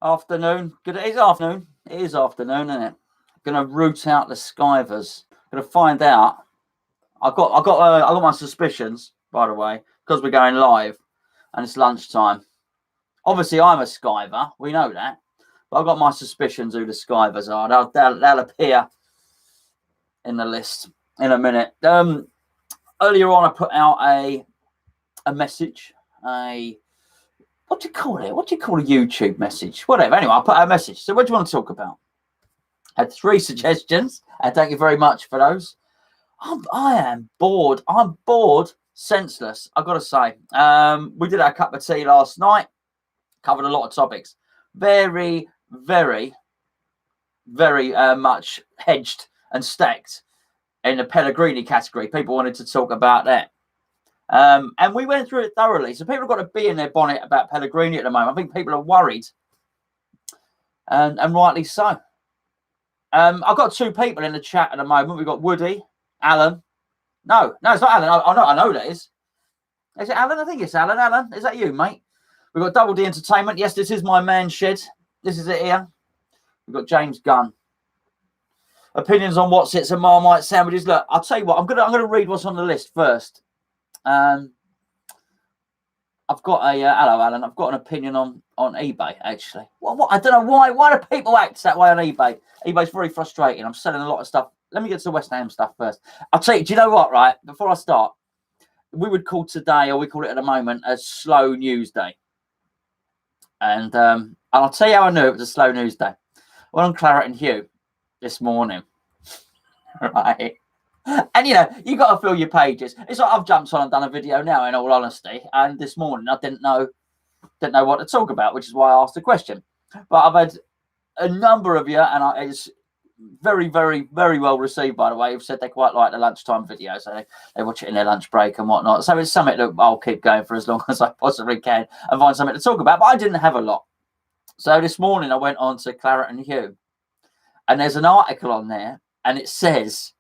Afternoon. Good. It is afternoon. It is afternoon, isn't it? Gonna root out the skivers. Gonna find out. I got my suspicions, by the way, because we're going live and it's lunchtime. Obviously, I'm a skiver. We know that. But I've got my suspicions who the skivers are. They'll appear in the list in a minute. Earlier on, I put out a message. What do you call it? What do you call a YouTube message? Whatever. Anyway, I put out a message. So what do you want to talk about? I had 3 suggestions, and thank you very much for those. I am bored. I'm bored, senseless, I've got to say. We did our cup of tea last night, covered a lot of topics. Very, very, very much hedged and stacked in the Pellegrini category. People wanted to talk about that. And we went through it thoroughly. So people have got to be in their bonnet about Pellegrini at the moment. I think people are worried, and rightly so. I've got 2 people in the chat at the moment. We've got Woody, Alan. No, it's not Alan. I know that is. Is it Alan? I think it's Alan. Alan, is that you, mate? We've got Double D Entertainment. Yes, this is my man shed. This is it here. We've got James Gunn. Opinions on what's it's and Marmite sandwiches. Look, I'll tell you what. I'm gonna read what's on the list first. I've got a hello, Alan. I've got an opinion on eBay actually. What? I don't know why. Why do people act that way on eBay? eBay's very frustrating. I'm selling a lot of stuff. Let me get to West Ham stuff first. I'll tell you. Do you know what? Right before I start, we would call today, or we call it at the moment, a slow news day. And I'll tell you how I knew it was a slow news day. I went on Claret and Hugh this morning, right? And you know, you got to fill your pages. It's like I've jumped on and done a video now, in all honesty. And this morning I didn't know what to talk about, which is why I asked the question. But I've had a number of you, and it's very, very, very well received, by the way, who've said they quite like the lunchtime video, so they watch it in their lunch break and whatnot. So it's something that I'll keep going for as long as I possibly can and find something to talk about. But I didn't have a lot. So this morning I went on to Claret and Hugh, and there's an article on there, and it says,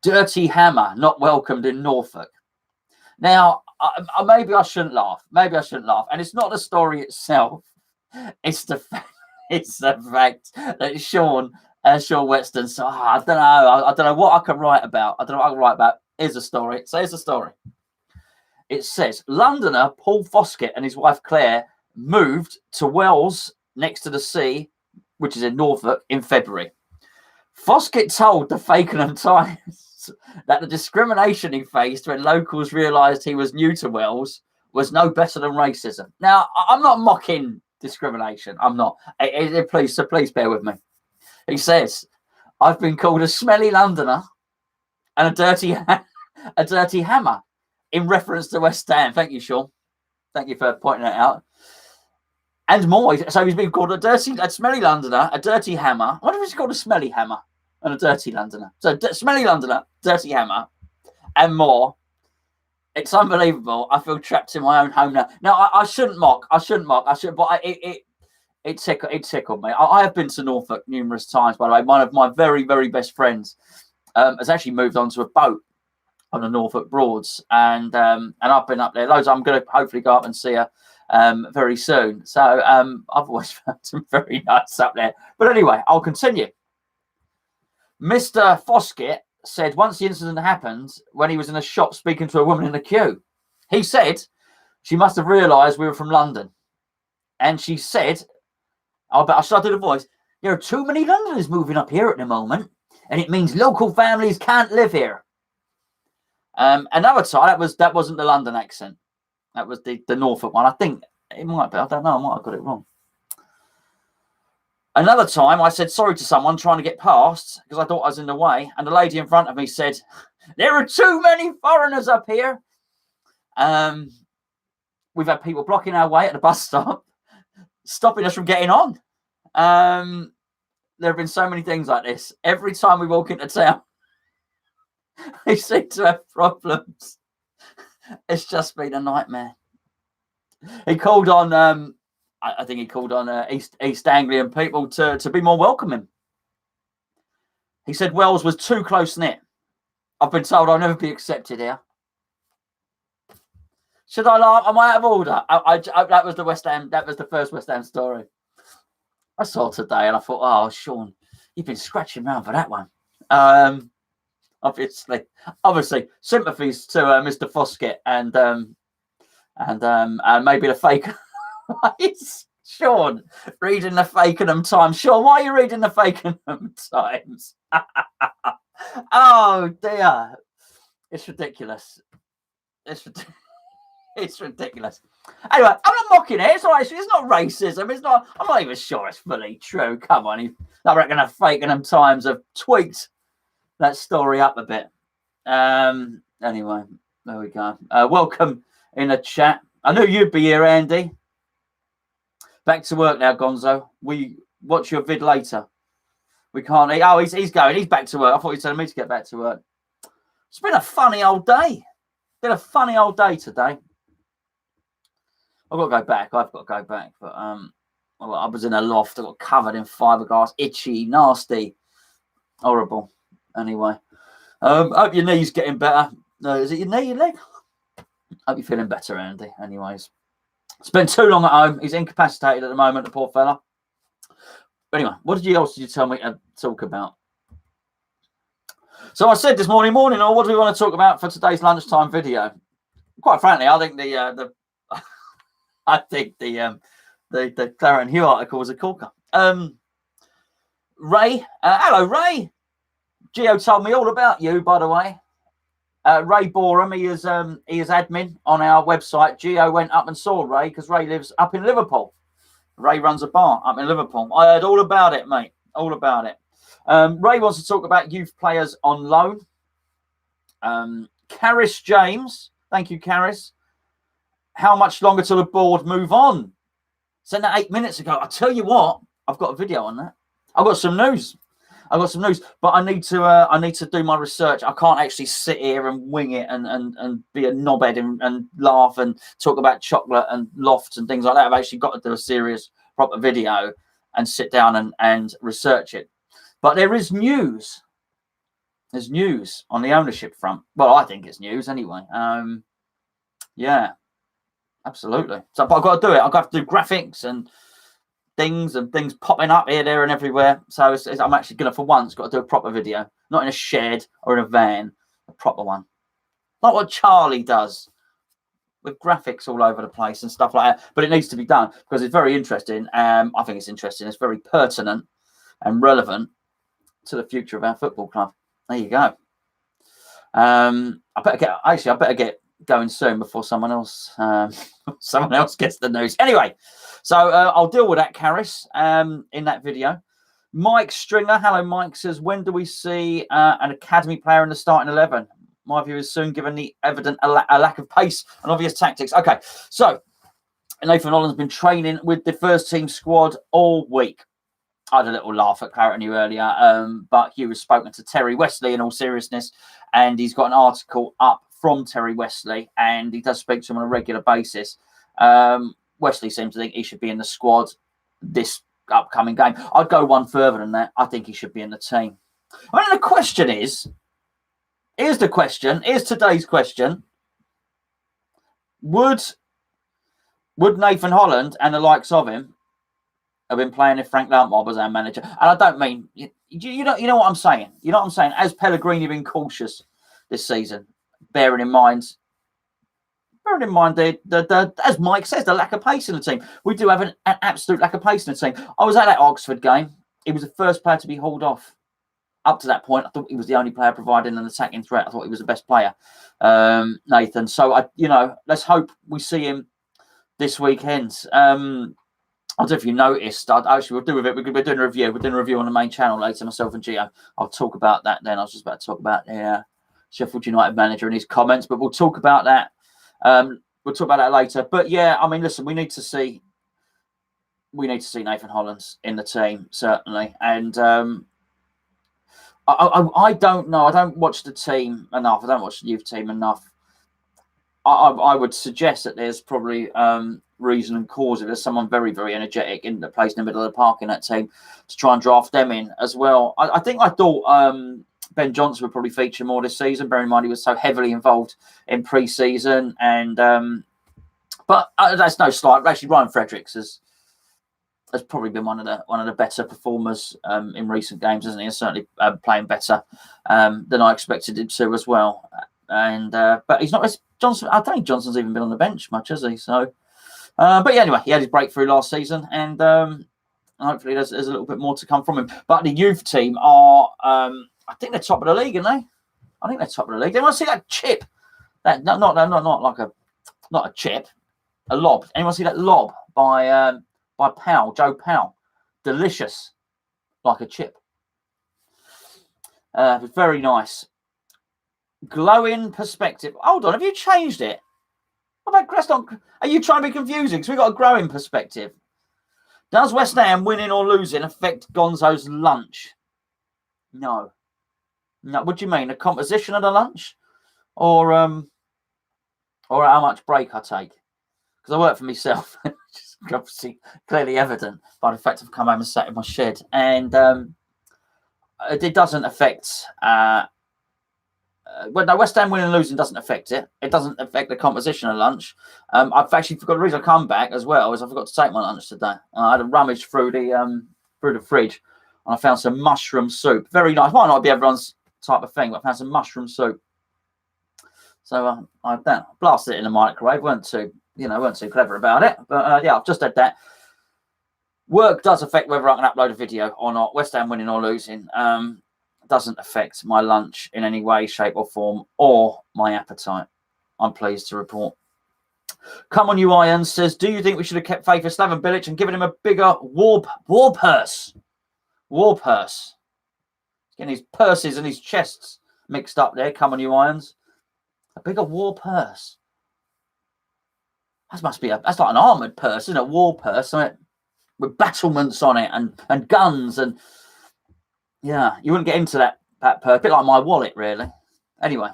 "Dirty Hammer not welcomed in Norfolk." Now, maybe I shouldn't laugh. Maybe I shouldn't laugh. And it's not the story itself. It's the fact that Sean Weston. So I don't know. I don't know what I can write about. I don't know what I can write about. Here's a story. So here's the story. It says, Londoner Paul Foskett and his wife Claire moved to Wells next to the sea, which is in Norfolk, in February. Foskett told the Fakenham Times that the discrimination he faced when locals realised he was new to Wells was no better than racism. Now, I'm not mocking discrimination. I'm not. Please bear with me. He says, "I've been called a smelly Londoner and a dirty hammer," in reference to West Ham. Thank you, Sean. Thank you for pointing that out. And more. So he's been called a smelly Londoner, a dirty hammer. I wonder if he's called a smelly hammer and a dirty Londoner. So smelly Londoner, dirty hammer, and more. It's unbelievable. I feel trapped in my own home now. Now, I shouldn't mock. But it tickled me. I have been to Norfolk numerous times, by the way. One of my very, very best friends has actually moved onto a boat on the Norfolk Broads, and I've been up there loads. I'm going to hopefully go up and see her very soon. So I've always found some very nice up there. But anyway, I'll continue. Mr. Foskett said once the incident happened, when he was in a shop speaking to a woman in the queue, he said she must have realised we were from London. And she said, I started a voice, "There are too many Londoners moving up here at the moment, and it means local families can't live here." Another time, that wasn't the London accent. That was the Norfolk one. I think it might be. I don't know. I might have got it wrong. Another time, I said sorry to someone trying to get past because I thought I was in the way. And the lady in front of me said, "There are too many foreigners up here." We've had people blocking our way at the bus stop, stopping us from getting on. There have been so many things like this. Every time we walk into town, we seem to have problems. It's just been a nightmare. He called on, I think he called on East Anglian people to be more welcoming. He said Wells was too close-knit. I've been told I'll never be accepted here. Should I laugh? Am I out of order? That was the West Ham. That was the first West Ham story. I saw today and I thought, oh, Sean, you've been scratching around for that one. Obviously, sympathies to Mr. Foskett and maybe the fake. Sean, reading the Fakenham Times. Sean, why are you reading the Fakenham Times? Oh dear, it's ridiculous. It's ridiculous. Anyway, I'm not mocking it. It's all right. It's not racism. It's not. I'm not even sure it's fully true. Come on, I reckon the Fakenham Times have tweaked that story up a bit. Anyway, there we go. Welcome in the chat. I knew you'd be here, Andy. Back to work now, Gonzo. We watch your vid later. We can't eat. Oh, he's going. He's back to work. I thought he was telling me to get back to work. It's been a funny old day. Been a funny old day today. I've got to go back. I've got to go back. But I was in a loft. I got covered in fiberglass. Itchy, nasty, horrible. Anyway, hope your knee's getting better. No, is it your knee, your leg? Hope you're feeling better, Andy. Anyways, spent too long at home. He's incapacitated at the moment, the poor fella. But anyway, what else did you tell me to talk about? So I said this morning, or what do we want to talk about for today's lunchtime video? Quite frankly, I think the Clara and Hugh article was a corker. Ray, hello Ray. Gio told me all about you, by the way. Ray Boreham, he is admin on our website. Gio went up and saw Ray because Ray lives up in Liverpool. Ray runs a bar up in Liverpool. I heard all about it, mate. All about it. Ray wants to talk about youth players on loan. Caris James, thank you, Caris. How much longer till the board move on? Sent that 8 minutes ago. I tell you what, I've got a video on that. I've got some news, but I need to do my research. I can't actually sit here and wing it and be a knobhead and laugh and talk about chocolate and lofts and things like that. I've actually got to do a serious, proper video and sit down and research it. But there is news. There's news on the ownership front. Well, I think it's news anyway. Yeah, absolutely. So but I've got to do it. I've got to do graphics and things popping up here, there, and everywhere. So I'm actually going to, for once, got to do a proper video, not in a shed or in a van, a proper one, like what Charlie does with graphics all over the place and stuff like that. But it needs to be done because it's very interesting. I think it's interesting. It's very pertinent and relevant to the future of our football club. There you go. I better get going soon before someone else gets the news. Anyway, so I'll deal with that, Caris, in that video. Mike Stringer, hello, Mike, says, when do we see an academy player in the starting 11? My view is soon, given the evident a lack of pace and obvious tactics. Okay, so Nathan Holland's been training with the first team squad all week. I had a little laugh at Clara and you earlier, but Hugh has spoken to Terry Wesley in all seriousness, and he's got an article up from Terry Wesley, and he does speak to him on a regular basis. Wesley seems to think he should be in the squad this upcoming game. I'd go one further than that. I think he should be in the team. I mean, the question is, here's today's question. Would Nathan Holland and the likes of him have been playing if Frank Lampard was our manager? And I don't mean, you know what I'm saying. You know what I'm saying? Has Pellegrini been cautious this season? Bearing in mind the as Mike says, the lack of pace in the team. We do have an absolute lack of pace in the team. I was at that Oxford game. He was the first player to be hauled off. Up to that point, I thought he was the only player providing an attacking threat. I thought he was the best player, Nathan. So let's hope we see him this weekend. I don't know if you noticed. We'll do with it. We're doing a review. We're doing a review on the main channel later. Myself and Gio. I'll talk about that then. I was just about to talk about the Sheffield United manager and his comments, but we'll talk about that. We'll talk about that later. But yeah, I mean, listen, we need to see Nathan Holland in the team certainly, and I don't know. I don't watch the team enough. I don't watch the youth team enough. I would suggest that there's probably reason and cause if there's someone very, very energetic in the place in the middle of the park in that team to try and draft them in as well. I thought Ben Johnson would probably feature more this season, bearing in mind he was so heavily involved in pre-season. And but that's no slight. Actually, Ryan Fredericks has probably been one of the better performers in recent games, isn't he? And certainly playing better than I expected him to as well. And but he's not Johnson. I don't think Johnson's even been on the bench much, has he? So, but yeah, anyway, he had his breakthrough last season, and hopefully there's a little bit more to come from him. But the youth team are, I think they're top of the league, aren't they? I think they're top of the league. They want to see that chip, that not like not a chip, a lob. Anyone see that lob by Powell, Joe Powell? Delicious, like a chip. Very nice. Glowing perspective. Hold on, have you changed it? What about Creston? Are you trying to be confusing? Because we've got a growing perspective. Does West Ham winning or losing affect Gonzo's lunch? No. No. What do you mean? The composition of the lunch, or how much break I take? Because I work for myself. It's obviously clearly evident by the fact I've come home and sat in my shed, and it doesn't affect. Well, no, West Ham winning and losing doesn't affect it. It doesn't affect the composition of lunch. I've actually forgot the reason I come back as well is I forgot to take my lunch today. I had a rummage through the fridge, and I found some mushroom soup. Very nice. Might not be everyone's type of thing, but I found some mushroom soup. So I blasted it in the microwave. weren't too clever about it. But yeah, I've just had that. Work does affect whether I can upload a video or not. West Ham winning or losing doesn't affect my lunch in any way, shape or form, or my appetite. I'm pleased to report. Come on, you Irons says, do you think we should have kept faith in Slaven Bilic and given him a bigger war purse? War purse. Getting his purses and his chests mixed up there. Come on, you Irons. A bigger war purse. That's like an armoured purse, isn't it? A war purse, isn't it? With battlements on it and guns and yeah, you wouldn't get into that purse. A bit like my wallet, really. Anyway,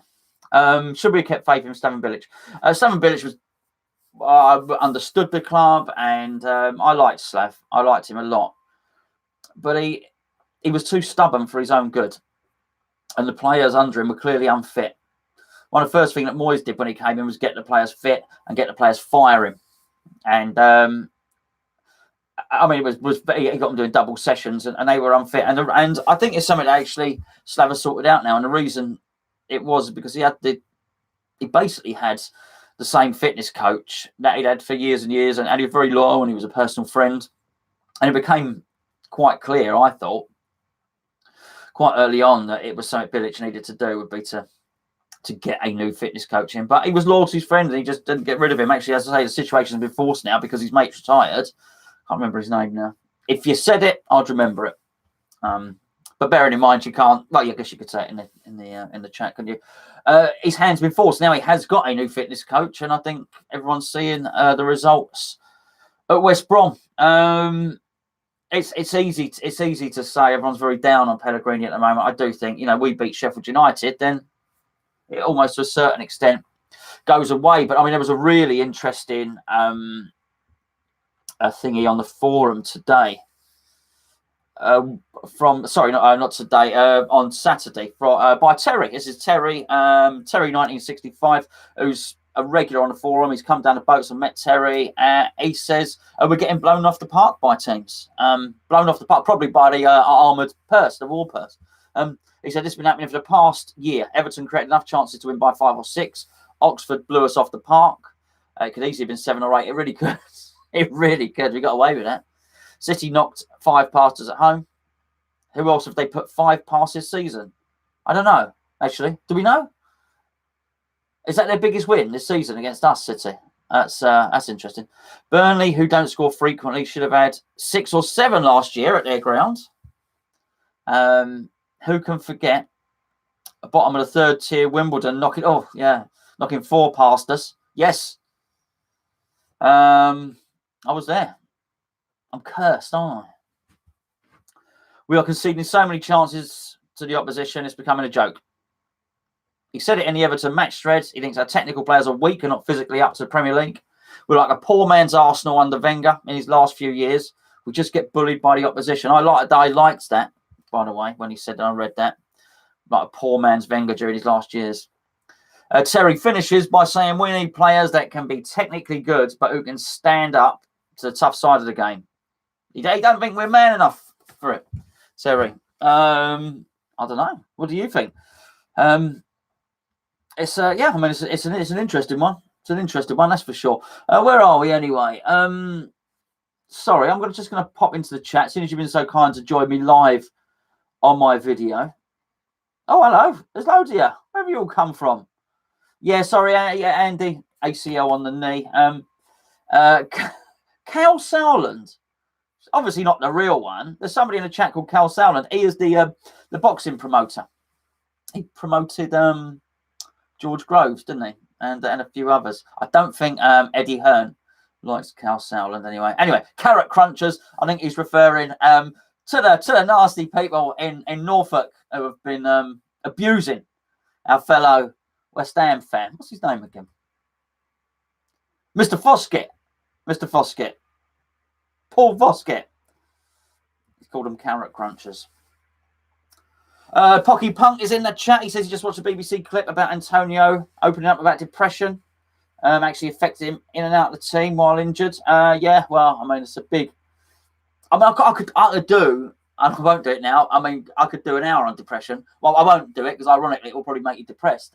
should we have kept faith in Slaven Bilic? Slaven Bilic was understood the club, and I liked Slav. I liked him a lot, but he was too stubborn for his own good, and the players under him were clearly unfit. One of the first things that Moyes did when he came in was get the players fit and get the players firing. And I mean, he got them doing double sessions, and they were unfit. And I think it's something that actually Slav has sorted out now. And the reason it was because he basically had the same fitness coach that he'd had for years and years, and he was very loyal, and he was a personal friend. And it became quite clear, I thought, quite early on, that it was something Bilic needed to do would be to get a new fitness coach in. But he was loyal to his friend, and he just didn't get rid of him. Actually, as I say, the situation's been forced now because his mate's retired. Can't remember his name now. If you said it, I'd remember it. But bearing in mind, you can't. Well, I guess you could say it in the chat, couldn't you? His hand's been forced. Now he has got a new fitness coach, and I think everyone's seeing the results at West Brom. It's easy to say everyone's very down on Pellegrini at the moment. I do think, we beat Sheffield United, then it almost to a certain extent goes away. But I mean, there was a really interesting thingy on the forum today on Saturday by Terry. This is Terry 1965, who's a regular on the forum. He's come down the boats and met Terry. He says we're getting blown off the park by teams. Blown off the park probably by the armoured purse, the war purse. He said this has been happening for the past year. Everton created enough chances to win by 5 or 6. Oxford blew us off the park. It could easily have been 7 or 8. It really could. It really could. We got away with that. City knocked 5 past us at home. Who else have they put 5 past this season? I don't know, actually. Do we know? Is that their biggest win this season against us, City? That's interesting. Burnley, who don't score frequently, should have had 6 or 7 last year at their ground. Who can forget? Bottom of the 3rd tier, Wimbledon knocking 4 past us. Yes. I was there. I'm cursed, aren't I? We are conceding so many chances to the opposition, it's becoming a joke. He said it in the Everton match thread. He thinks our technical players are weak and not physically up to the Premier League. We're like a poor man's Arsenal under Wenger in his last few years. We just get bullied by the opposition. I liked that, by the way, when he said that. I read that. Like a poor man's Wenger during his last years. Terry finishes by saying we need players that can be technically good, but who can stand up to the tough side of the game. You don't think we're man enough for it, Terry? I don't know. What do you think? It's yeah. I mean, it's an interesting one. It's an interesting one, that's for sure. Where are we anyway? Sorry, I'm just going to pop into the chat. As soon as you've been so kind to join me live on my video. Oh, hello. There's loads of you. Where have you all come from? Yeah, sorry. Yeah, Andy. ACL on the knee. Cal Sowland. Obviously not the real one. There's somebody in the chat called Cal Sowland. He is the boxing promoter. He promoted George Groves, didn't he? And a few others. I don't think Eddie Hearn likes Cal Sowland anyway. Anyway, carrot crunchers. I think he's referring to the nasty people in Norfolk who have been abusing our fellow West Ham fan. What's his name again? Mr. Foskett. Mr. Foskett. Paul Foskett. He's called them carrot crunchers. Pocky Punk is in the chat. He says he just watched a BBC clip about Antonio opening up about depression. Actually affected him in and out of the team while injured. Yeah, well, I mean, it's a big... I mean, I could do... I won't do it now. I mean, I could do an hour on depression. Well, I won't do it because, ironically, it will probably make you depressed.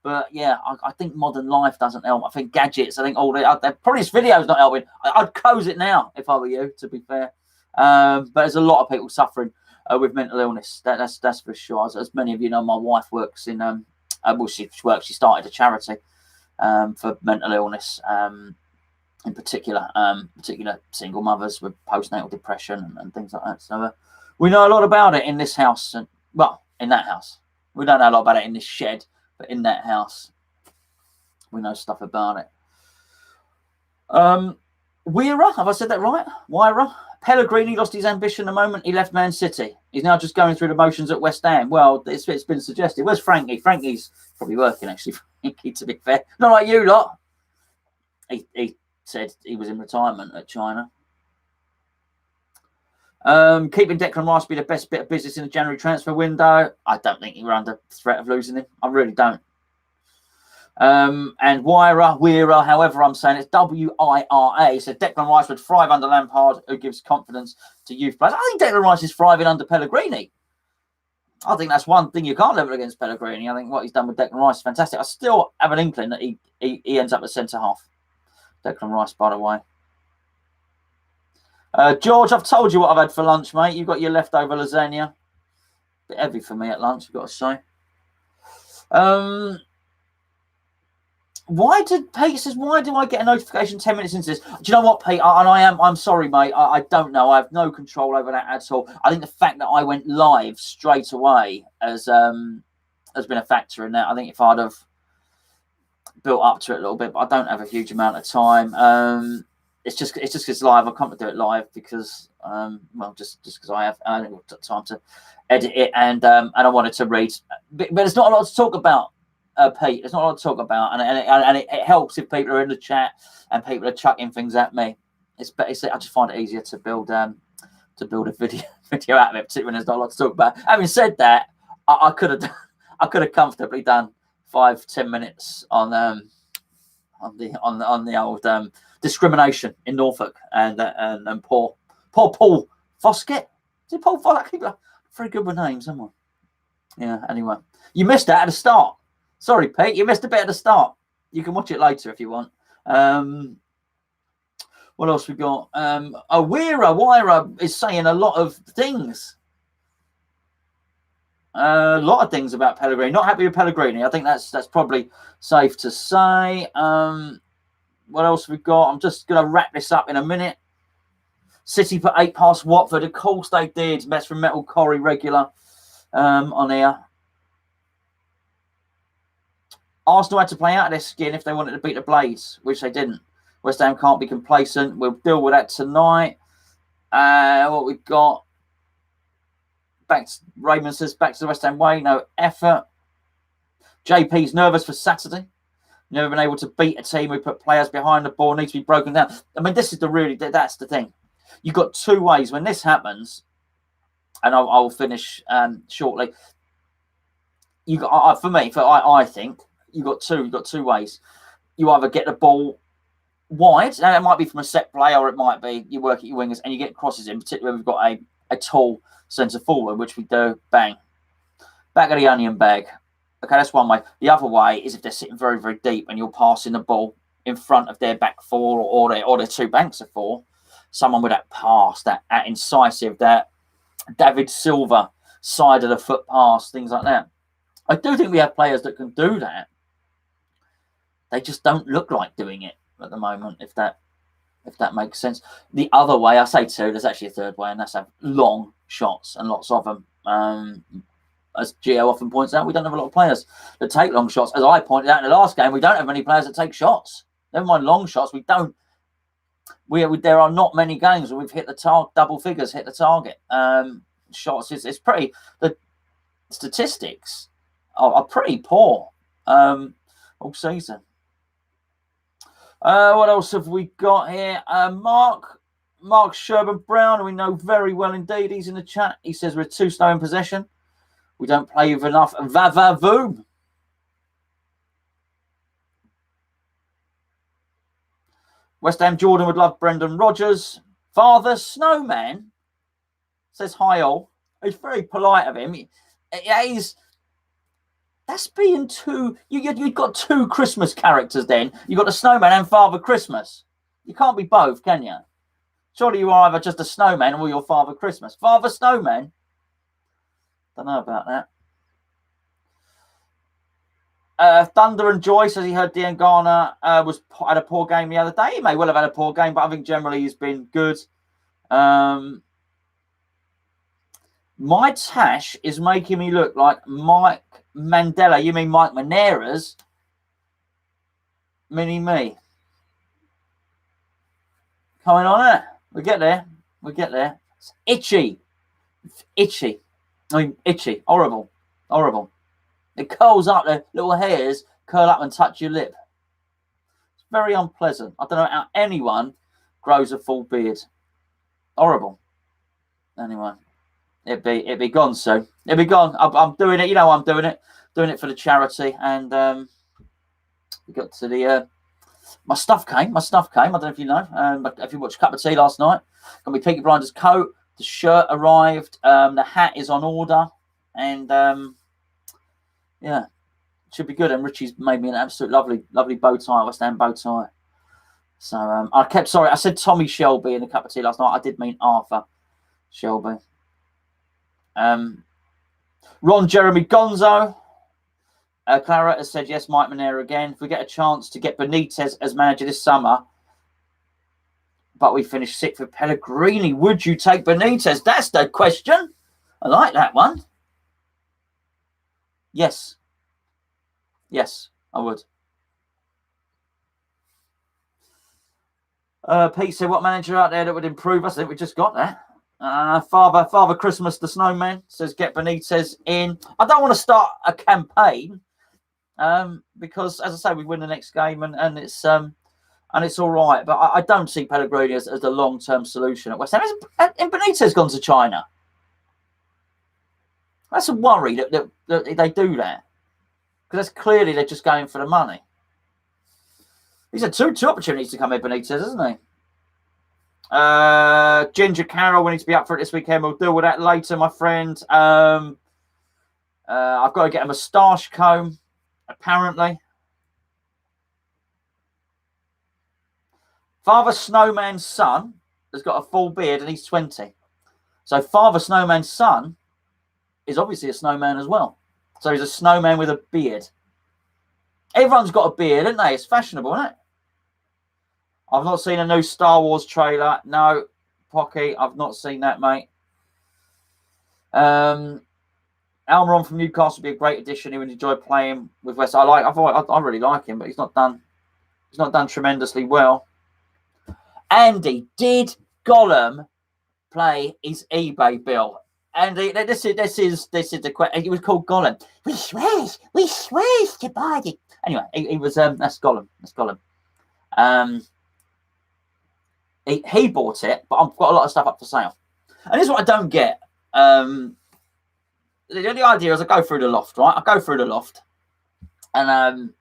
But, yeah, I think modern life doesn't help. I think gadgets, I think all probably this video's not helping. I'd close it now if I were you, to be fair. But there's a lot of people suffering with mental illness. That's for sure. As many of you know, my wife works in... well, she started a charity for mental illness, in particular single mothers with postnatal depression and things like that. So we know a lot about it in this house. And, well, in that house. We don't know a lot about it in this shed. But in that house, we know stuff about it. Weira, have I said that right? Weira. Pellegrini lost his ambition the moment he left Man City. He's now just going through the motions at West Ham. Well, it's been suggested. Where's Frankie? Frankie's probably working, actually, Frankie, to be fair. Not like you lot. He said he was in retirement at China. Keeping Declan Rice be the best bit of business in the January transfer window. I don't think we're under threat of losing him. I really don't. And Weira, however I'm saying it's W-I-R-A. So Declan Rice would thrive under Lampard, who gives confidence to youth players. I think Declan Rice is thriving under Pellegrini. I think that's one thing you can't level against Pellegrini. I think what he's done with Declan Rice is fantastic. I still have an inkling that he ends up at centre-half. Declan Rice, by the way. George, I've told you what I've had for lunch, mate. You've got your leftover lasagna. Bit heavy for me at lunch, I've got to say. Pete says, why do I get a notification 10 minutes into this? Do you know what, Pete? I'm sorry, mate. I don't know. I have no control over that at all. I think the fact that I went live straight away has been a factor in that. I think if I'd have built up to it a little bit, but I don't have a huge amount of time. It's just because live. I can't do it live because, just because I haven't got time to edit it, and I wanted to read. But there's not a lot to talk about, Pete. There's not a lot to talk about, and it helps if people are in the chat and people are chucking things at me. I just find it easier to build a video out of it, particularly when there's not a lot to talk about. Having said that, I could have comfortably done 5-10 minutes on the old discrimination in Norfolk and poor Paul Foskett. Is it Paul Foskett? Very good with names, am I? Yeah. Anyway, you missed that at the start. Sorry, Pete. You missed a bit at the start. You can watch it later if you want. What else we got? Weira is saying a lot of things. A lot of things about Pellegrini. Not happy with Pellegrini. I think that's probably safe to say. What else we've got? I'm just going to wrap this up in a minute. City put 8 past Watford. Of course they did. Mess from Metal Corey regular on here. Arsenal had to play out of their skin if they wanted to beat the Blades, which they didn't. West Ham can't be complacent. We'll deal with that tonight. What we've got. Raymond says back to the West Ham way. No effort. JP's nervous for Saturday. Never been able to beat a team who put players behind the ball, needs to be broken down. I mean, that's the thing. You've got 2 ways when this happens, and I'll finish shortly. I think you've got two ways. You either get the ball wide. Now, it might be from a set play, or it might be you work at your wingers and you get crosses in, particularly when we've got a tall centre forward, which we do. Bang. Back of the onion bag. Okay, that's one way. The other way is if they're sitting very, very deep and you're passing the ball in front of their back four or their two banks of four, someone with that pass, that incisive, that David Silva side of the foot pass, things like that. I do think we have players that can do that. They just don't look like doing it at the moment, if that makes sense. The other way, I say two, there's actually a third way, and that's have long shots and lots of them. As Gio often points out, we don't have a lot of players that take long shots. As I pointed out in the last game, we don't have many players that take shots. Never mind long shots, we don't. There are not many games where we've hit the target, double figures, hit the target. Shots is pretty. The statistics are pretty poor all season. What else have we got here? Mark Sherburn Brown, we know very well indeed. He's in the chat. He says we're 2 slow in possession. We don't play with enough va-va-voom. West Ham Jordan would love Brendan Rodgers. Father Snowman says hi all. It's very polite of him. That's being too. You've got 2 Christmas characters then. You've got the Snowman and Father Christmas. You can't be both, can you? Surely you are either just a snowman or you're Father Christmas. Father Snowman? Don't know about that. Thunder and Joy says he heard Dean Garner had a poor game the other day. He may well have had a poor game, but I think generally he's been good. My tash is making me look like Mike Mandela. You mean Mike Manera's? Mini me. Coming on there. We get there. It's itchy. Itchy. Horrible. It curls up, the little hairs curl up and touch your lip. It's very unpleasant. I don't know how anyone grows a full beard. Horrible. Anyway, it'd be gone soon. It'd be gone. I'm doing it. You know I'm doing it. Doing it for the charity. And we got to the my stuff came. I don't know if you know. But if you watched Cup of Tea last night, got me Peaky Blinders coat. The shirt arrived. The hat is on order. And yeah, it should be good. And Richie's made me an absolute lovely bow tie, West Ham bow tie. So I said Tommy Shelby in a Cup of Tea last night. I did mean Arthur Shelby. Ron Jeremy Gonzo. Clara has said yes, Mike Manera again. If we get a chance to get Benitez as manager this summer, but we finished 6th with Pellegrini, would you take Benitez? That's the question. I like that one. Yes, I would. Pete said, what manager out there that would improve us? I think we just got that. Father Christmas the Snowman says, get Benitez in. I don't want to start a campaign because, as I say, we win the next game and it's all right. But I don't see Pellegrini as the long-term solution at West Ham. And Benitez gone to China. That's a worry that they do that. Because that's clearly they're just going for the money. He's had two opportunities to come in, Benitez, hasn't he? Ginger Carroll, we need to be up for it this weekend. We'll deal with that later, my friend. I've got to get a moustache comb, apparently. Father Snowman's son has got a full beard and he's 20. So Father Snowman's son is obviously a snowman as well. So he's a snowman with a beard. Everyone's got a beard, haven't they? It's fashionable, isn't it? I've not seen a new Star Wars trailer. No, Pocky, I've not seen that, mate. Almiron from Newcastle would be a great addition. He would enjoy playing with West. I really like him, but he's not done tremendously well. Andy, did Gollum play his eBay bill? Andy, this is the question. He was called Gollum. We swears to buy it. Anyway, he was that's Gollum. He bought it, but I've got a lot of stuff up for sale. And this is what I don't get. The idea is I go through the loft, right? I go through the loft, and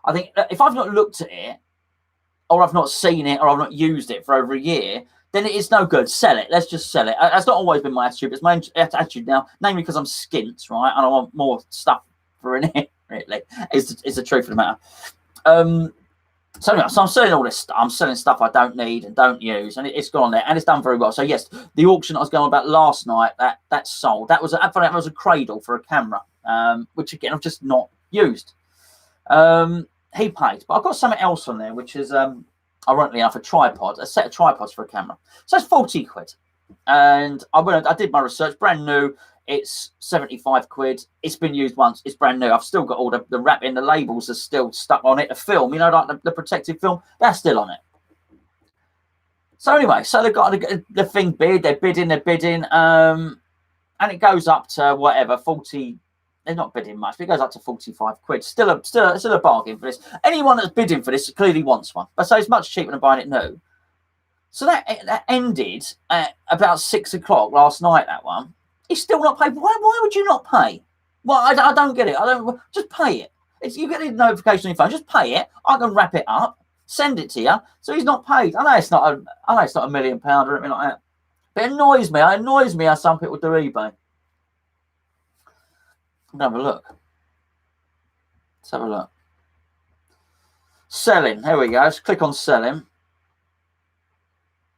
I think if I've not looked at it, or I've not seen it, or I've not used it for over a year, then it is no good. Sell it. Let's just sell it. That's not always been my attitude. It's my attitude now, namely because I'm skint, right? And I want more stuff for in it, really. Is the truth of the matter. So anyway, so I'm selling all this stuff. I'm selling stuff I don't need and don't use, and it's gone on there, and it's done very well. So yes, the auction I was going on about last night, that sold. That was a cradle for a camera, which again I've just not used. He paid, but I've got something else on there, which is ironically enough a set of tripods for a camera. So it's 40 quid, and I did my research. Brand new. It's 75 quid. It's been used once. It's brand new. I've still got all the wrapping, the labels are still stuck on it. The film, you know, like the protective film, that's still on it. So anyway, so they've got the thing bid. They're bidding, and it goes up to whatever 40. They're not bidding much, but it goes up to 45 quid. Still a bargain for this. Anyone that's bidding for this clearly wants one. But so it's much cheaper than buying it new. So that ended at about 6 o'clock last night. That one. He's still not paid. Why would you not pay? Well, I don't get it. Just pay it. You get a notification on your phone. Just pay it. I can wrap it up, send it to you. So he's not paid. I know it's not £1 million or anything like that. But it annoys me. It annoys me how some people do eBay. Let's have a look. Let's have a look. Selling. Here we go. Let's click on selling.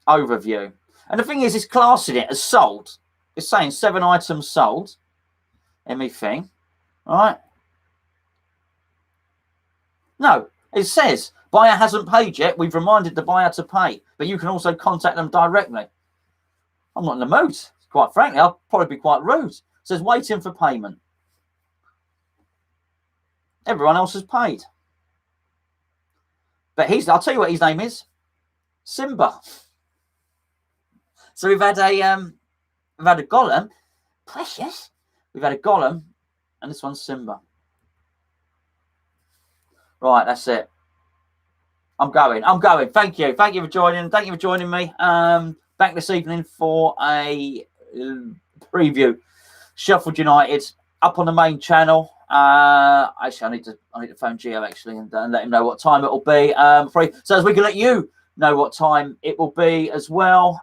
Overview. And the thing is, it's classing it as sold. It's saying 7 items sold in me thing. All right. No, it says buyer hasn't paid yet. We've reminded the buyer to pay, but you can also contact them directly. I'm not in the mood. Quite frankly, I'll probably be quite rude. It says waiting for payment. Everyone else has paid. But I'll tell you what his name is. Simba. So we've had a golem, precious. We've had a golem, and this one's Simba. Right, that's it. I'm going. Thank you for joining. Thank you for joining me. Back this evening for a preview. Sheffield United up on the main channel. Actually, I need to phone Gio actually and let him know what time it will be. So as we can let you know what time it will be as well.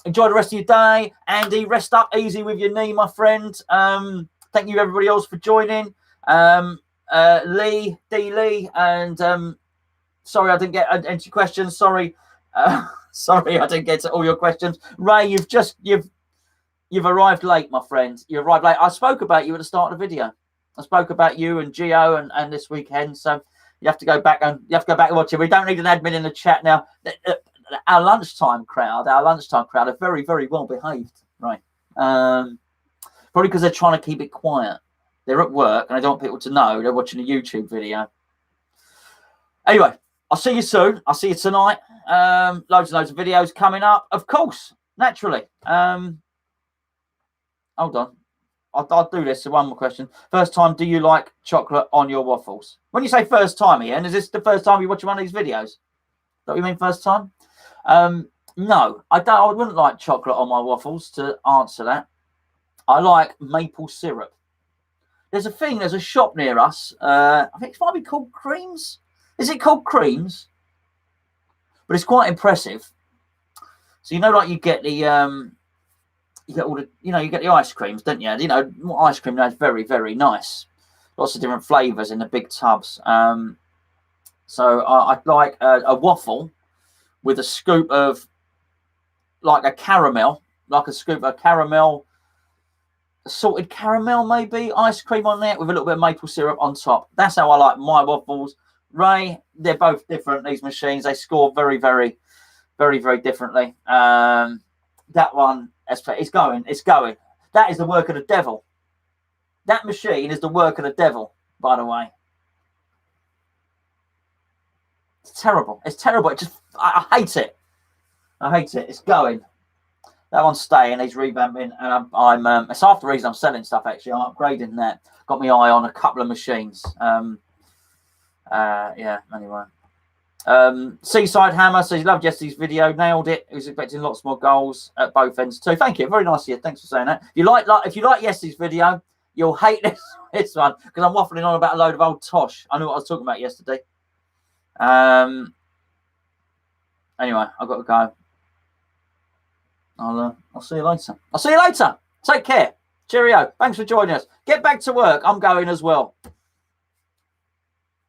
Enjoy the rest of your day. Andy, rest up easy with your knee, my friend. Thank you, everybody else, for joining. Lee, and sorry I didn't get into your questions. Sorry, I didn't get to all your questions. Ray, you've arrived late, my friend. You arrived late. I spoke about you at the start of the video. I spoke about you and Gio and this weekend. So you have to go back and watch it. We don't need an admin in the chat now. Our lunchtime crowd are very, very well behaved, right? Probably because they're trying to keep it quiet. They're at work and I don't want people to know they're watching a YouTube video. Anyway, I'll see you soon. I'll see you tonight. Loads and loads of videos coming up, of course, naturally. Hold on. I'll do this. So one more question. First time, do you like chocolate on your waffles? When you say first time, Ian, is this the first time you watch one of these videos? Is that what you mean, first time? No, I don't. I wouldn't like chocolate on my waffles. To answer that, I like maple syrup. There's a shop near us. I think it might be called Creams. Is it called Creams? But it's quite impressive. So like you get the you get all the you get the ice creams, don't you? Ice cream now is very, very nice. Lots of different flavors in the big tubs. So I'd like a waffle with a scoop of like a caramel, salted caramel, maybe ice cream on there with a little bit of maple syrup on top. That's how I like my waffles. Ray, they're both different. These machines, they score very, very, very, very differently. That one, it's going. That is the work of the devil. That machine is the work of the devil, by the way. It's terrible. I hate it. It's going. That one's staying. He's revamping, and I'm. It's half the reason I'm selling stuff. Actually, I'm upgrading that. Got my eye on a couple of machines. Yeah. Anyway, Seaside Hammer says he loved yesterday's video. Nailed it. He was expecting lots more goals at both ends too. Thank you. Very nice of you. Thanks for saying that. If you like yesterday's video, you'll hate this one because I'm waffling on about a load of old tosh. I knew what I was talking about yesterday. Anyway, I've got to go. I'll see you later. I'll see you later. Take care. Cheerio. Thanks for joining us. Get back to work. I'm going as well.